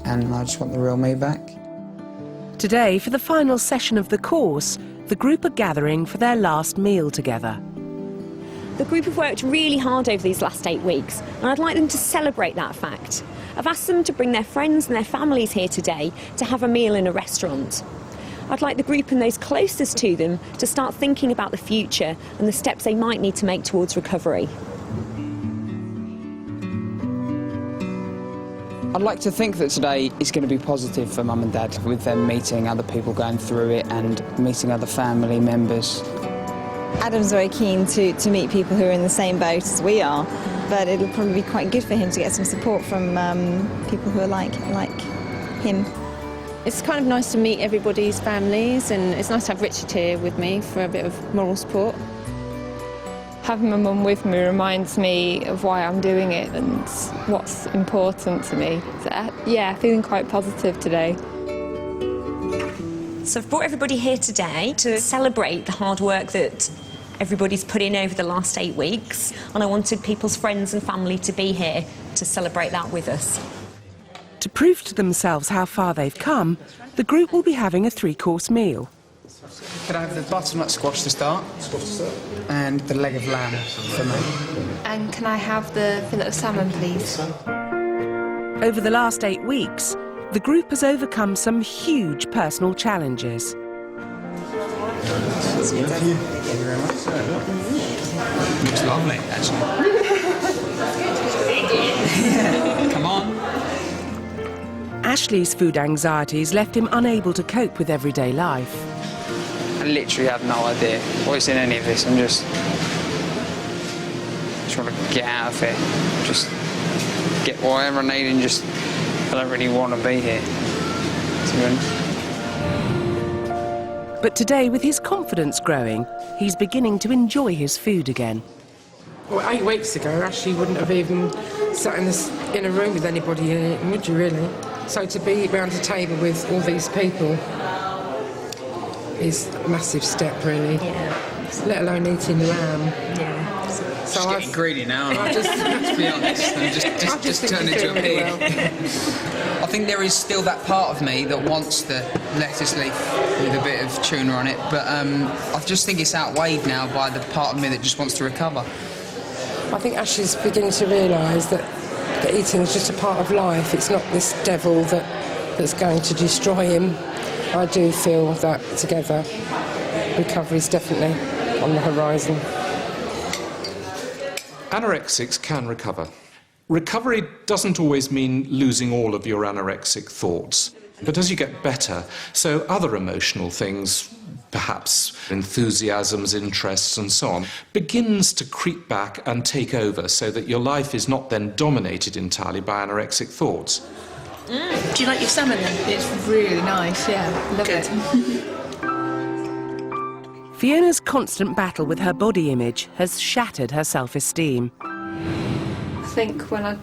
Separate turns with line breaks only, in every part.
and I just want the real me back.
Today, for the final session of the course, the group are gathering for their last meal together.
The group have worked really hard over these last 8 weeks, and I'd like them to celebrate that fact. I've asked them to bring their friends and their families here today to have a meal in a restaurant. I'd like the group and those closest to them to start thinking about the future and the steps they might need to make towards recovery.
I'd like to think that today is going to be positive for Mum and Dad, with them meeting other people going through it and meeting other family members.
Adam's very keen to meet people who are in the same boat as we are, but it'll probably be quite good for him to get some support from people who are like him.
It's kind of nice to meet everybody's families, and it's nice to have Richard here with me for a bit of moral support.
Having my mum with me reminds me of why I'm doing it and what's important to me. So, yeah, feeling quite positive today.
So I've brought everybody here today to celebrate the hard work that everybody's put in over the last 8 weeks, and I wanted people's friends and family to be here to celebrate that with us.
To prove to themselves how far they've come, the group will be having a 3-course meal.
Could I have the butternut squash to start? And the leg of lamb for me.
And can I have the fillet of salmon, please?
Over the last 8 weeks, the group has overcome some huge personal challenges.
Thank you very much. Looks lovely, actually. Come on.
Ashley's food anxieties left him unable to cope with everyday life.
I literally have no idea what's in any of this. I'm just want to get out of here. Just get whatever I need and just, I don't really want to be here, to be honest.
But today, with his confidence growing, he's beginning to enjoy his food again.
Well, 8 weeks ago, Ashley wouldn't have even sat in a room with anybody in it, would you really? So to be around a table with all these people is a massive step, really. Yeah. Let alone eating lamb.
Yeah.
So I'm getting greedy now, aren't I? To be honest, I'm just turned into a pig. Well. I think there is still that part of me that wants the lettuce leaf with a bit of tuna on it, but I just think it's outweighed now by the part of me that just wants to recover.
I think Ashley's beginning to realise that eating is just a part of life. It's not this devil that's going to destroy him. I do feel that together, recovery is definitely on the horizon.
Anorexics can recover. Recovery doesn't always mean losing all of your anorexic thoughts. But as you get better, so other emotional things, perhaps enthusiasms, interests and so on, begins to creep back and take over so that your life is not then dominated entirely by anorexic thoughts.
Do you like your salmon then? It's really nice, yeah. Love it.
Fiona's constant battle with her body image has shattered her self-esteem.
I think when I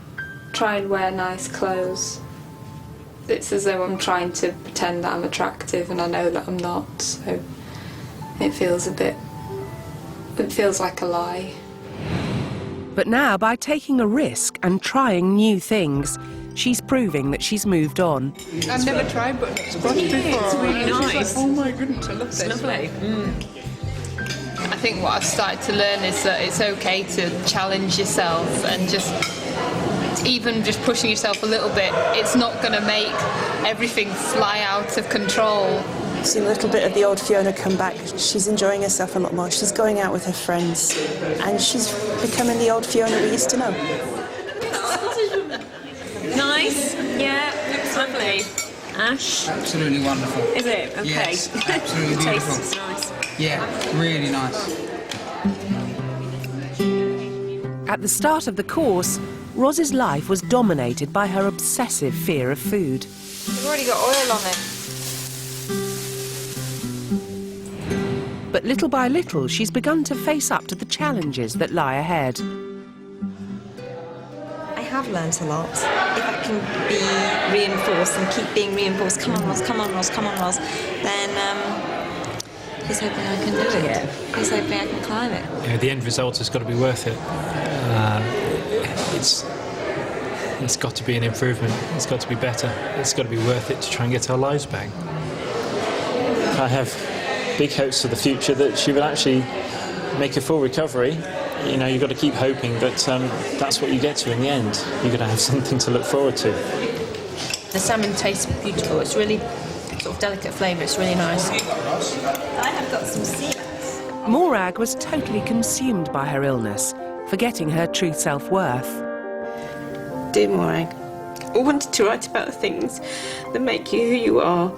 try and wear nice clothes, it's as though I'm trying to pretend that I'm attractive, and I know that I'm not, so it feels like a lie.
But now, by taking a risk and trying new things, she's proving that she's moved on.
I've never tried butternut squash before.
It's really nice.
Like, oh my goodness, I love this.
It's lovely.
I think what I've started to learn is that it's okay to challenge yourself, and even just pushing yourself a little bit, it's not going to make everything fly out of control.
Seen a little bit of the old Fiona come back. She's enjoying herself a lot more. She's going out with her friends, and she's becoming the old Fiona we used to know.
Nice. Yeah, looks lovely. Ash?
Absolutely wonderful.
Is it? Okay.
Yes, absolutely
The
beautiful.
taste is nice.
Yeah, really nice.
At the start of the course, Roz's life was dominated by her obsessive fear of food.
You've already got oil on it.
But little by little, she's begun to face up to the challenges that lie ahead.
I have learnt a lot. If I can be reinforced and keep being reinforced, come on Roz, come on Roz, come on Roz, then he's hoping I can do it. Yeah. He's hoping I can climb it.
You know, the end result has got to be worth it. it's got to be an improvement. It's got to be better. It's got to be worth it to try and get our lives back.
I have big hopes for the future that she will actually make a full recovery. You know, you've got to keep hoping, but that's what you get to in the end. You've got to have something to look forward to.
The salmon tastes beautiful. It's really sort of delicate flavour. It's really nice.
I have got some sea bass.
Morag was totally consumed by her illness, forgetting her true self-worth.
Dear Morag, I wanted to write about the things that make you who you are.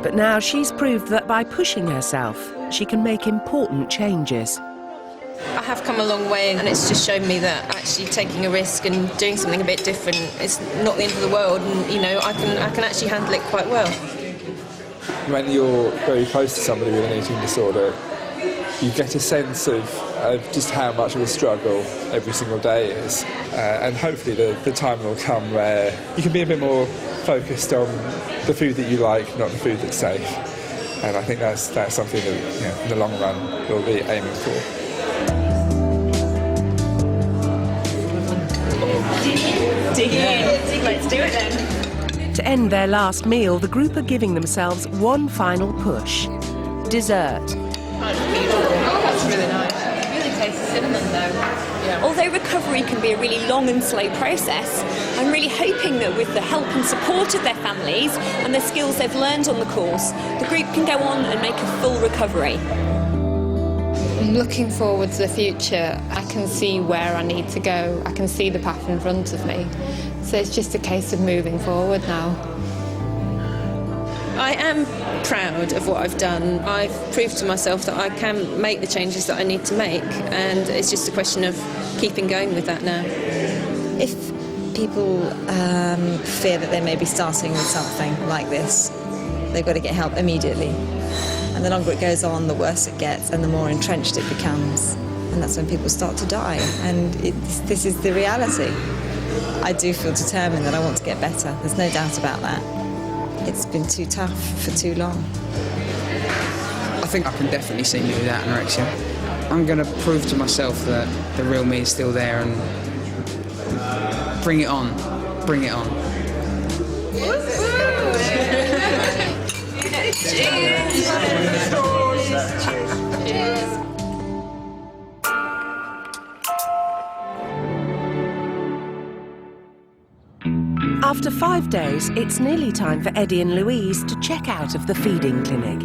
But now she's proved that by pushing herself, she can make important changes.
I have come a long way, and it's just shown me that actually taking a risk and doing something a bit different is not the end of the world, and you know, I can actually handle it quite well.
When you're very close to somebody with an eating disorder, you get a sense of just how much of a struggle every single day is. And hopefully the time will come where you can be a bit more focused on the food that you like, not the food that's safe. And I think that's something that, you know, in the long run we'll be aiming for.
Dig in. Let's do it then.
To end their last meal, the group are giving themselves one final push. Dessert.
That's really nice. It really tastes cinnamon though. Yeah.
Although recovery can be a really long and slow process, I'm really hoping that with the help and support of their families and the skills they've learned on the course, the group can go on and make a full recovery.
Looking forward to the future, I can see where I need to go. I can see the path in front of me. So it's just a case of moving forward now.
I am proud of what I've done. I've proved to myself that I can make the changes that I need to make, and it's just a question of keeping going with that now.
If people fear that they may be starting with something like this, they've got to get help immediately. And the longer it goes on, the worse it gets and the more entrenched it becomes. And that's when people start to die. And this is the reality. I do feel determined that I want to get better. There's no doubt about that. It's been too tough for too long.
I think I can definitely see me without anorexia. I'm going to prove to myself that the real me is still there and bring it on. Bring it on.
After 5 days, it's nearly time for Eddie and Louise to check out of the feeding clinic.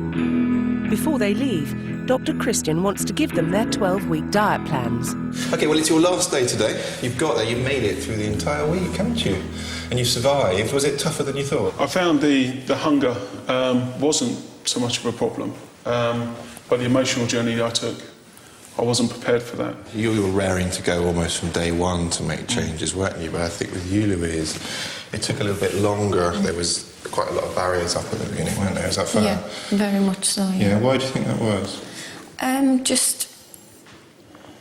Before they leave, Dr. Christian wants to give them their 12-week diet plans.
OK, well, it's your last day today. You've got there, you've made it through the entire week, haven't you? And you survived. Was it tougher than you thought?
I found the hunger wasn't so much of a problem, but the emotional journey I took, I wasn't prepared for that.
You were raring to go almost from day one to make changes, weren't you? But I think with you, Louise, it took a little bit longer. There was quite a lot of barriers up at the beginning, weren't there? Is that fair?
Yeah, very much so, yeah.
Yeah, why do you think that was?
Just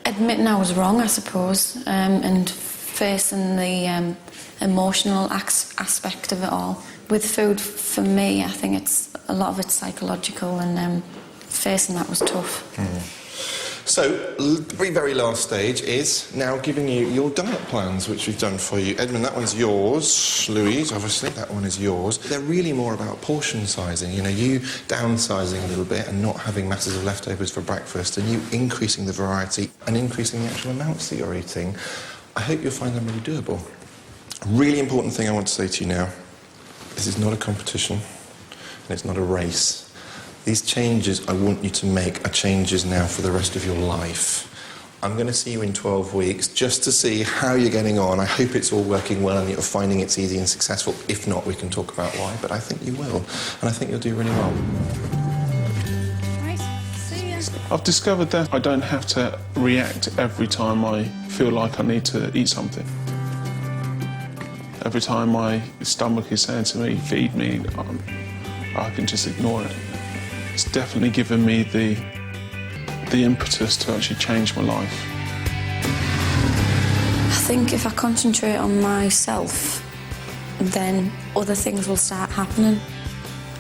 admitting I was wrong, I suppose, and facing the emotional aspect of it all. With food, for me, I think a lot of it's psychological, and facing that was tough.
Mm. So, the very last stage is now giving you your diet plans, which we've done for you. Edmund, that one's yours. Louise, obviously, that one is yours. They're really more about portion sizing, you know, you downsizing a little bit and not having masses of leftovers for breakfast, and you increasing the variety and increasing the actual amounts that you're eating. I hope you'll find them really doable. A really important thing I want to say to you now, this is not a competition and it's not a race. These changes I want you to make are changes now for the rest of your life. I'm going to see you in 12 weeks just to see how you're getting on. I hope it's all working well and you're finding it's easy and successful. If not, we can talk about why, but I think you will. And I think you'll do really well.
Right, see ya.
I've discovered that I don't have to react every time I feel like I need to eat something. Every time my stomach is saying to me, feed me, I can just ignore it. It's definitely given me the impetus to actually change my life.
I think if I concentrate on myself, then other things will start happening.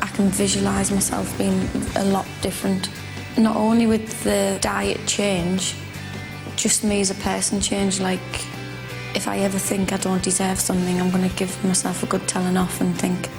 I can visualise myself being a lot different. Not only with the diet change, just me as a person changed. Like, if I ever think I don't deserve something, I'm going to give myself a good telling off and think,